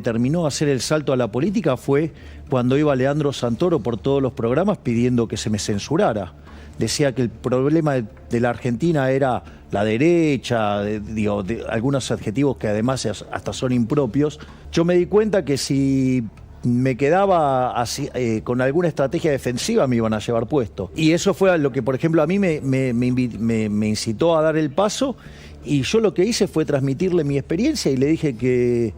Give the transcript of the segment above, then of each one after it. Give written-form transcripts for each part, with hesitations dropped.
Terminó de hacer el salto a la política fue cuando iba Leandro Santoro por todos los programas pidiendo que se me censurara. Decía que el problema de la Argentina era la derecha, de algunos adjetivos que además hasta son impropios. Yo me di cuenta que si me quedaba así, con alguna estrategia defensiva me iban a llevar puesto. Y eso fue lo que, por ejemplo, a mí me incitó a dar el paso, y yo lo que hice fue transmitirle mi experiencia y le dije que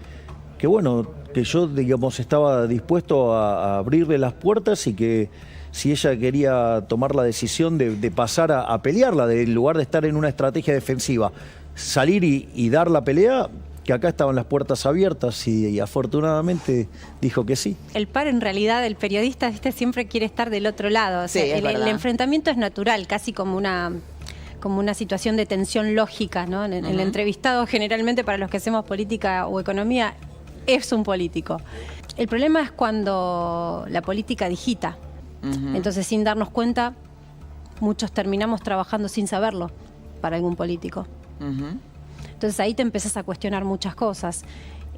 bueno, que yo, digamos, estaba dispuesto a abrirle las puertas y que si ella quería tomar la decisión de pasar a pelearla, en lugar de estar en una estrategia defensiva, salir y dar la pelea, que acá estaban las puertas abiertas, y afortunadamente dijo que sí. El par, en realidad, el periodista, ¿viste?, siempre quiere estar del otro lado. O sea, Sí, el enfrentamiento es natural, casi como una situación de tensión lógica, ¿no? El entrevistado, generalmente, para los que hacemos política o economía, es un político. El problema es cuando la política digita. Entonces, sin darnos cuenta, muchos terminamos trabajando sin saberlo para algún político. Entonces ahí te empezás a cuestionar muchas cosas.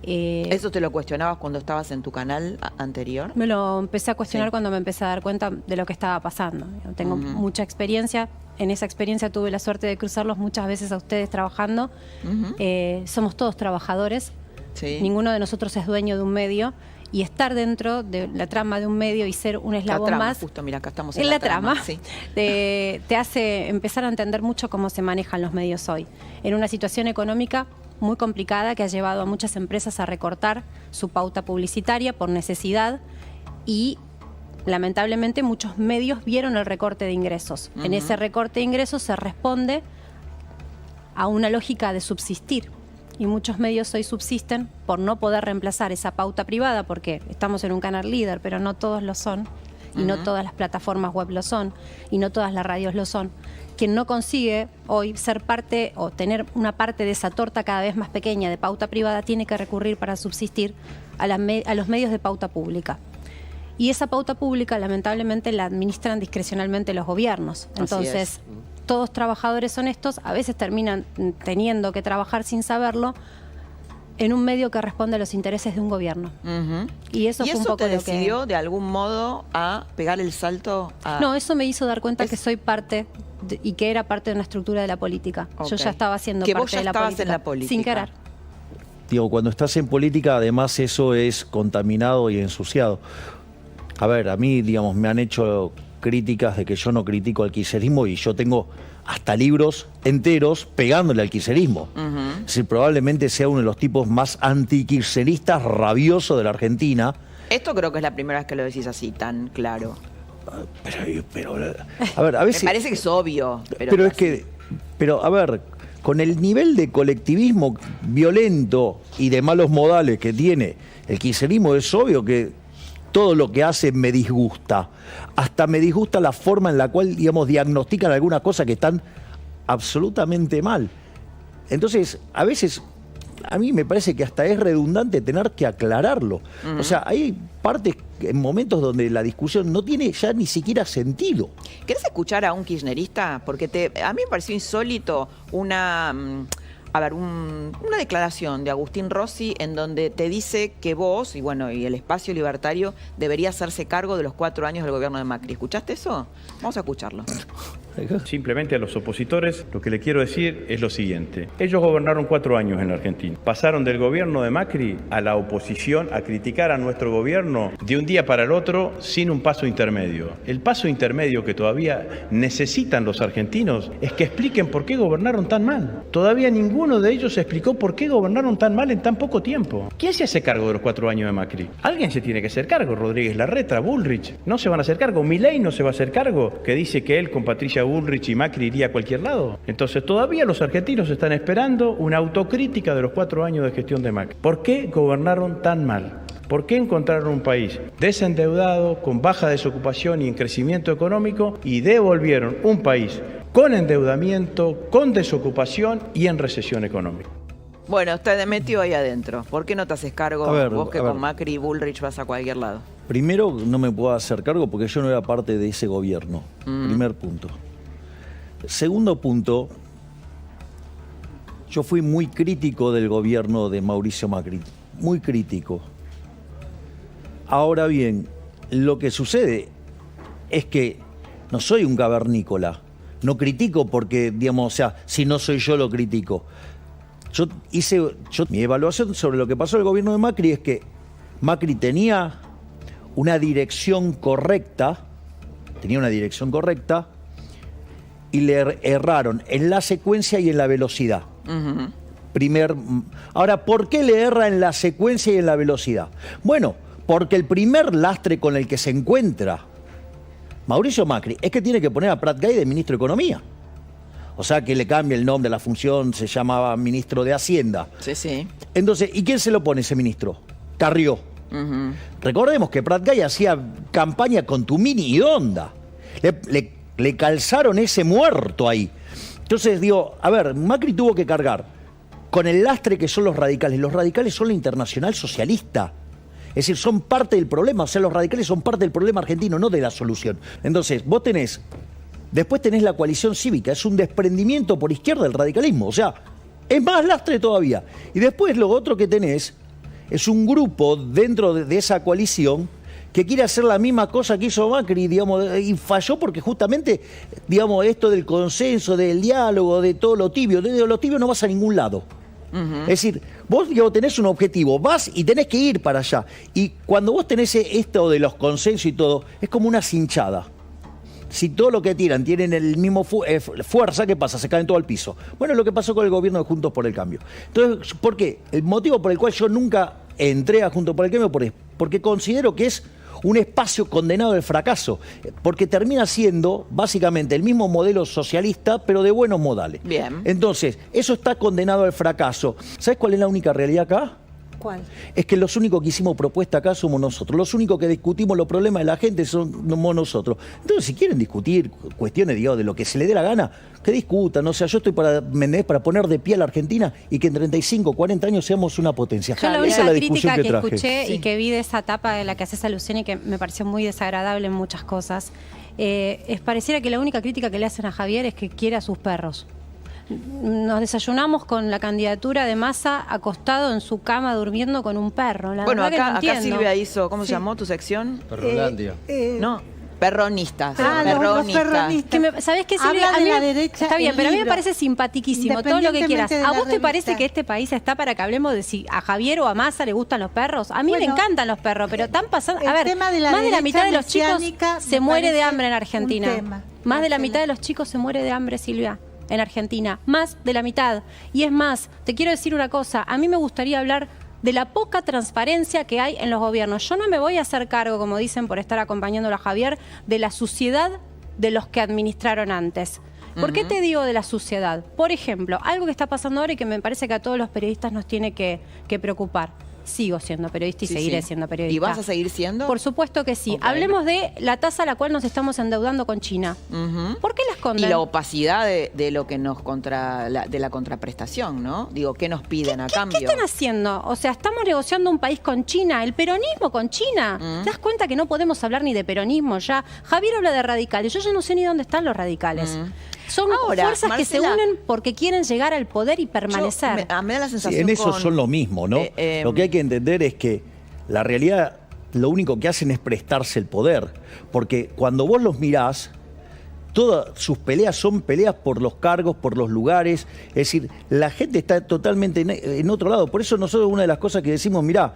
¿Eso te lo cuestionabas cuando estabas en tu canal anterior? Me lo empecé a cuestionar cuando me empecé a dar cuenta de lo que estaba pasando. Tengo mucha experiencia. En esa experiencia tuve la suerte de cruzarlos muchas veces a ustedes trabajando. Somos todos trabajadores. Ninguno de nosotros es dueño de un medio. Y estar dentro de la trama de un medio y ser un eslabón más... Justo, mira, acá estamos en la trama. Te hace empezar a entender mucho cómo se manejan los medios hoy. En una situación económica muy complicada que ha llevado a muchas empresas a recortar su pauta publicitaria por necesidad, y lamentablemente muchos medios vieron el recorte de ingresos. En ese recorte de ingresos se responde a una lógica de subsistir. Y muchos medios hoy subsisten por no poder reemplazar esa pauta privada, porque estamos en un canal líder, pero no todos lo son, y no todas las plataformas web lo son, y no todas las radios lo son. Quien no consigue hoy ser parte o tener una parte de esa torta cada vez más pequeña de pauta privada tiene que recurrir para subsistir a los medios de pauta pública. Y esa pauta pública, lamentablemente, la administran discrecionalmente los gobiernos. Entonces, todos trabajadores honestos a veces terminan teniendo que trabajar sin saberlo en un medio que responde a los intereses de un gobierno. Y eso fue un poco te lo que... decidió de algún modo a pegar el salto a... No, eso me hizo dar cuenta que soy parte y que era parte de una estructura de la política. Yo ya estaba siendo parte de la política. En la política. Sin querer. Digo, cuando estás en política, además eso es contaminado y ensuciado. A ver, a mí, digamos, me han hecho críticas de que yo no critico al kirchnerismo, y yo tengo hasta libros enteros pegándole al kirchnerismo. Es decir, probablemente sea uno de los tipos más antikirchneristas rabiosos de la Argentina. Esto creo que es la primera vez que lo decís así, tan claro. Pero a ver, a veces... Me parece que es obvio. Pero es que, a ver, con el nivel de colectivismo violento y de malos modales que tiene el kirchnerismo, es obvio que todo lo que hace me disgusta. Hasta me disgusta la forma en la cual, digamos, diagnostican algunas cosas que están absolutamente mal. Entonces, a veces, a mí me parece que hasta es redundante tener que aclararlo. O sea, hay partes, en momentos donde la discusión no tiene ya ni siquiera sentido. ¿Querés escuchar a un kirchnerista? Porque a mí me pareció insólito una declaración de Agustín Rossi en donde te dice que vos, y el espacio libertario, debería hacerse cargo de los 4 años del gobierno de Macri. ¿Escuchaste eso? Vamos a escucharlo. Simplemente a los opositores lo que le quiero decir es lo siguiente. Ellos gobernaron 4 años en la Argentina. Pasaron del gobierno de Macri a la oposición, a criticar a nuestro gobierno de un día para el otro sin un paso intermedio. El paso intermedio que todavía necesitan los argentinos es que expliquen por qué gobernaron tan mal. Todavía ninguno de ellos explicó por qué gobernaron tan mal en tan poco tiempo. ¿Quién se hace cargo de los 4 años de Macri? Alguien se tiene que hacer cargo. Rodríguez Larreta, Bullrich, no se van a hacer cargo. Milei no se va a hacer cargo, que dice que él con Patricia Bullrich y Macri iría a cualquier lado. Entonces todavía los argentinos están esperando una autocrítica de los 4 años de gestión de Macri. ¿Por qué gobernaron tan mal? ¿Por qué encontraron un país desendeudado, con baja desocupación y en crecimiento económico, y devolvieron un país con endeudamiento, con desocupación y en recesión económica? Bueno, te metió ahí adentro. ¿Por qué no te haces cargo vos que con Macri y Bullrich vas a cualquier lado? Primero, no me puedo hacer cargo porque yo no era parte de ese gobierno. Primer punto. Segundo punto, yo fui muy crítico del gobierno de Mauricio Macri. Muy crítico. Ahora bien, lo que sucede es que no soy un cavernícola. No critico porque, digamos, o sea, si no soy yo lo critico. Mi evaluación sobre lo que pasó en el gobierno de Macri es que Macri tenía una dirección correcta, y le erraron en la secuencia y en la velocidad. Ahora, ¿por qué le erra en la secuencia y en la velocidad? Bueno, porque el primer lastre con el que se encuentra Mauricio Macri es que tiene que poner a Prat Gay de ministro de Economía. O sea, que le cambie el nombre de la función, se llamaba ministro de Hacienda. Sí, sí. Entonces, ¿y quién se lo pone ese ministro? Carrió. Recordemos que Prat Gay hacía campaña con Tumini y Donda. Le calzaron ese muerto ahí. Entonces, digo, a ver, Macri tuvo que cargar con el lastre que son los radicales. Los radicales son la internacional socialista. Es decir, son parte del problema. O sea, los radicales son parte del problema argentino, no de la solución. Entonces, después tenés la coalición cívica. Es un desprendimiento por izquierda del radicalismo. O sea, es más lastre todavía. Y después lo otro que tenés es un grupo dentro de esa coalición que quiere hacer la misma cosa que hizo Macri, digamos, y falló porque justamente, digamos, esto del consenso, del diálogo, de todo lo tibio no vas a ningún lado. Es decir, vos, digamos, tenés un objetivo, vas y tenés que ir para allá. Y cuando vos tenés esto de los consensos y todo, es como una cinchada. Si todo lo que tiran tienen el mismo fuerza, ¿qué pasa? Se caen todo al piso. Bueno, es lo que pasó con el gobierno de Juntos por el Cambio. Entonces, ¿por qué? El motivo por el cual yo nunca entré a Juntos por el Cambio porque considero que es un espacio condenado al fracaso, porque termina siendo básicamente el mismo modelo socialista, pero de buenos modales. Bien. Entonces, eso está condenado al fracaso. ¿Sabes cuál es la única realidad acá? ¿Cuál? Es que los únicos que hicimos propuesta acá somos nosotros. Los únicos que discutimos los problemas de la gente somos nosotros. Entonces, si quieren discutir cuestiones, digamos, de lo que se le dé la gana, que discutan. O sea, yo estoy para poner de pie a la Argentina y que en 35, 40 años seamos una potencia. Yo la Esa única es la discusión crítica que traje. escuché y que vi de esa etapa de la que haces alusión y que me pareció muy desagradable en muchas cosas, pareciera que la única crítica que le hacen a Javier es que quiere a sus perros. Nos desayunamos con la candidatura de Massa acostado en su cama durmiendo con un perro. La Bueno, verdad que no acá entiendo. Silvia hizo, ¿cómo se llamó tu sección? Perrolandia. No, perronistas. Los perronistas. ¿Sabés qué, Silvia? Habla A mí de la derecha. está bien, el pero a mí me libro. parece simpaticísimo todo lo que quieras. Independientemente de ¿A la vos te parece revista. que este país está para que hablemos de si a Javier o a Massa le gustan los perros? A mí me Bueno, encantan los perros, pero están pasando... el A ver, tema de la más de la derecha mitad de los chicos mesiánica se me muere de parece hambre en un Argentina. tema. Más de la Marcela. mitad de los chicos se muere de hambre, Silvia, en Argentina. Más de la mitad. Y es más, te quiero decir una cosa. A mí me gustaría hablar de la poca transparencia que hay en los gobiernos. Yo no me voy a hacer cargo, como dicen, por estar acompañándolo a Javier, de la suciedad de los que administraron antes. ¿Por qué te digo de la suciedad? Por ejemplo, algo que está pasando ahora y que me parece que a todos los periodistas nos tiene que preocupar. Sigo siendo periodista y Sí, seguiré sí. siendo periodista. ¿Y vas a seguir siendo? Por supuesto que sí. Ok. Hablemos de la tasa a la cual nos estamos endeudando con China. ¿Por qué la esconden? Y la opacidad de lo que nos de la contraprestación, ¿no? Digo, ¿qué nos piden a cambio? ¿Qué están haciendo? O sea, estamos negociando un país con China, el peronismo con China. ¿Te das cuenta que no podemos hablar ni de peronismo ya? Javier habla de radicales. Yo ya no sé ni dónde están los radicales. Son Ahora, fuerzas que se Marcela, unen porque quieren llegar al poder y permanecer. Me da la sensación Sí, en eso con- son lo mismo, ¿no? Lo que hay que entender es que la realidad lo único que hacen es prestarse el poder. Porque cuando vos los mirás, todas sus peleas son peleas por los cargos, por los lugares. Es decir, la gente está totalmente en otro lado. Por eso nosotros una de las cosas que decimos, mirá,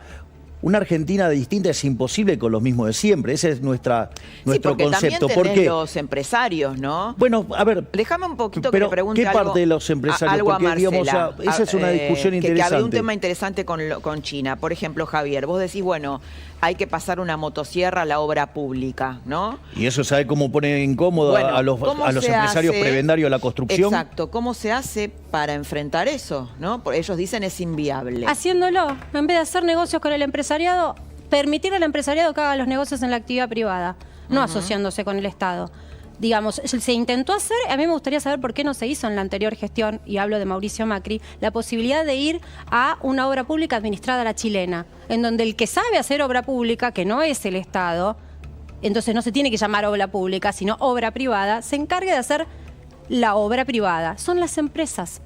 una Argentina distinta es imposible con los mismos de siempre. Ese es nuestro porque concepto. también ¿Por tenés qué? los empresarios, ¿no? Bueno, a ver. Déjame un poquito pero que le pregunte ¿qué algo parte de los empresarios? algo a Porque, digamos, Marcela. esa es una discusión Que interesante. había un tema interesante con China. Por ejemplo, Javier, vos decís, bueno, hay que pasar una motosierra a la obra pública, ¿no? Y eso sabe cómo pone incómodo Bueno, a los ¿cómo se empresarios hace? prebendarios de la construcción. Exacto. ¿Cómo se hace para enfrentar eso? ¿No? Porque ellos dicen es inviable. Haciéndolo. En vez de hacer negocios con el empresariado, permitir al empresariado que haga los negocios en la actividad privada, no asociándose con el Estado. Digamos, se intentó hacer, a mí me gustaría saber por qué no se hizo en la anterior gestión, y hablo de Mauricio Macri, la posibilidad de ir a una obra pública administrada a la chilena, en donde el que sabe hacer obra pública, que no es el Estado, entonces no se tiene que llamar obra pública, sino obra privada, se encargue de hacer la obra privada. Son las empresas.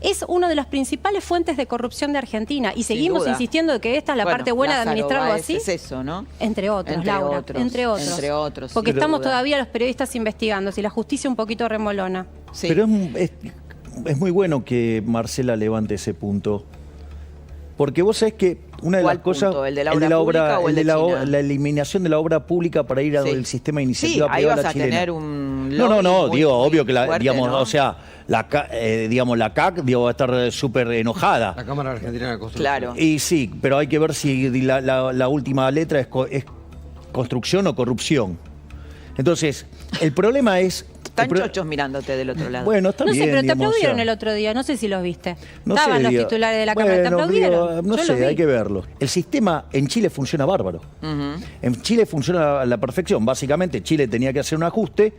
es una de las principales fuentes de corrupción de Argentina. Y seguimos duda. insistiendo de que esta es la parte buena de Lázaro administrarlo Báez así. es eso, ¿no? Entre otros, Entre Laura. otros, Entre otros. entre otros, Porque sin estamos duda. todavía los periodistas investigando. Si la justicia un poquito remolona. Sí. Pero es muy bueno que Marcela levante ese punto. Porque vos sabés que una de ¿Cuál las cosas... punto? ¿El de la obra pública o el de China? la eliminación de la obra pública para ir Sí. al sistema de Sí, iniciativa ahí privada vas a chilena. tener un No, lobby digo, muy obvio que fuerte, digamos, ¿no? o sea, la CAC, digo, va a estar súper enojada. La Cámara Argentina de Construcción. Claro. Y sí, pero hay que ver si la última letra es construcción o corrupción. Entonces, el problema es... Están chochos mirándote del otro lado. Bueno, está No bien, sé, pero te digamos, aplaudieron o sea, el otro día. No sé si los viste. no Estaban sé, los digo, titulares de la Cámara. ¿Te bueno, aplaudieron? digo, no Yo sé, los vi. hay que verlo. El sistema en Chile funciona bárbaro. En Chile funciona a la perfección. Básicamente, Chile tenía que hacer un ajuste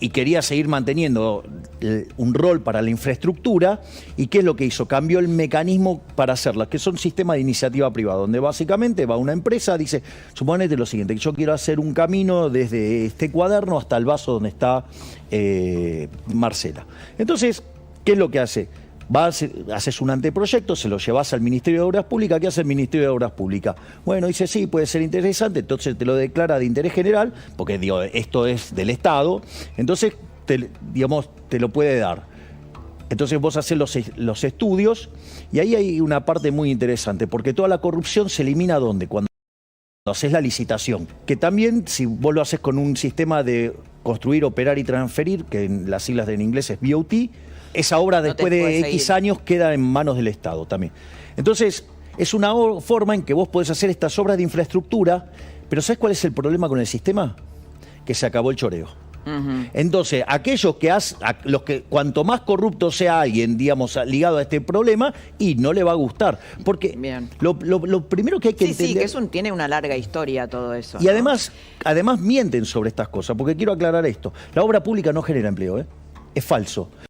y quería seguir manteniendo un rol para la infraestructura. ¿Y qué es lo que hizo? Cambió el mecanismo para hacerla, que son sistemas de iniciativa privada, donde básicamente va una empresa, dice, suponete lo siguiente, que yo quiero hacer un camino desde este cuaderno hasta el vaso donde está Marcela. Entonces, ¿qué es lo que hace? Haces un anteproyecto, se lo llevas al Ministerio de Obras Públicas. ¿Qué hace el Ministerio de Obras Públicas? Bueno, dice, sí, puede ser interesante, entonces te lo declara de interés general, porque digo, esto es del Estado, entonces te lo puede dar. Entonces vos haces los estudios y ahí hay una parte muy interesante, porque toda la corrupción se elimina ¿dónde? Cuando haces la licitación. Que también, si vos lo haces con un sistema de construir, operar y transferir, que en las siglas en inglés es BOT, esa obra después de puedes X seguir. años queda en manos del Estado también. Entonces, es una forma en que vos podés hacer estas obras de infraestructura, pero ¿sabés cuál es el problema con el sistema? Que se acabó el choreo. Entonces, aquellos cuanto más corrupto sea alguien, digamos, ligado a este problema, y no le va a gustar. Porque Bien. lo primero que hay que Sí, entender... sí, que tiene una larga historia todo eso. Y ¿no? además mienten sobre estas cosas, porque quiero aclarar esto. La obra pública no genera empleo, ¿eh? Es falso.